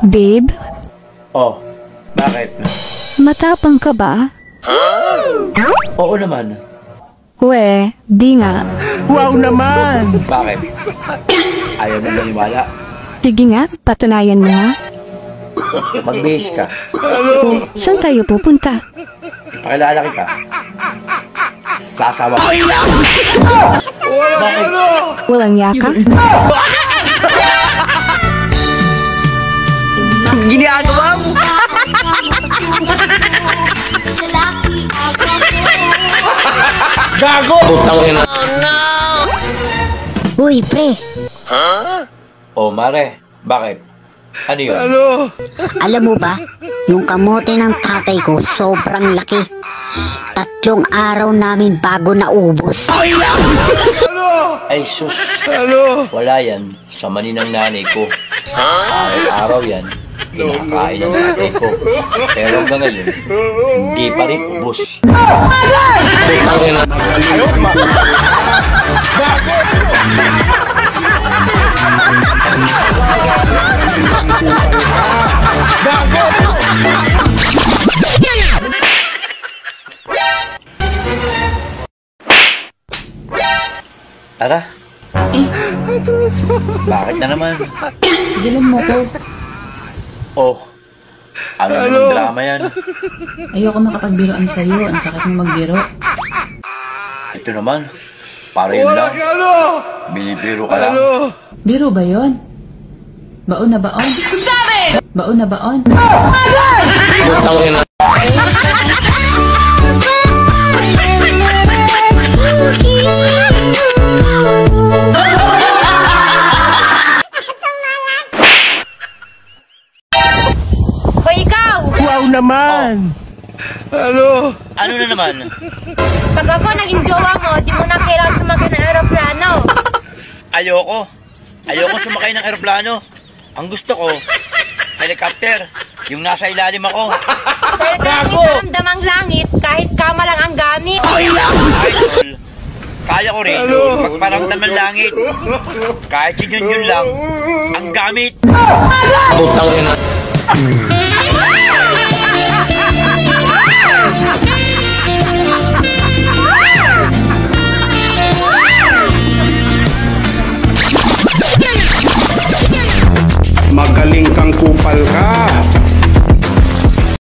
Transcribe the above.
Babe, Oh, bakit? matapang ka ba? Oo naman. We, di nga. Wow naman! Bakit? Ayaw mo maniwala? Sige nga, patunayan mo nga. Magbihis ka. Saan tayo pupunta? Pakilala kita. Sasawa ka. Bakit? Walang yaka? Ginagawa mo! Gago! Uy, pre, Oh, Mare. Bakit? Ano yun? alam mo ba, yung kamote ng tatay ko sobrang laki. 3 araw namin bago naubos. Ay, sus. Wala yan. Sa mani ng nanay ko. Araw-araw yan. Kinakain ng tatay ko. Pero hanggang ngayon, hindi pa rin ubos. Tara. Bakit na naman? Tigilan mo ko. Oh, ano naman drama yan? Ayoko makapagbiroan sa'yo. Ang sakit mo magbiro. Ito naman, para yun lang. Binibiro ka lang. Biro ba yon? Baon na baon? Baon na baon? Hoy, ikaw! Wow naman! Ano na naman? Pag ako naging jowa mo, di mo na kailangan sumakay ng aeroplano. Ayoko. Ayoko sumakay ng eroplano. Ang gusto ko, helicopter. Yung nasa ilalim ako. Pero kahit naramdam ang langit, kahit kama lang ang gamit. Idol, kaya ko rin magparamdam ng langit. Kahit yun lang, ang gamit.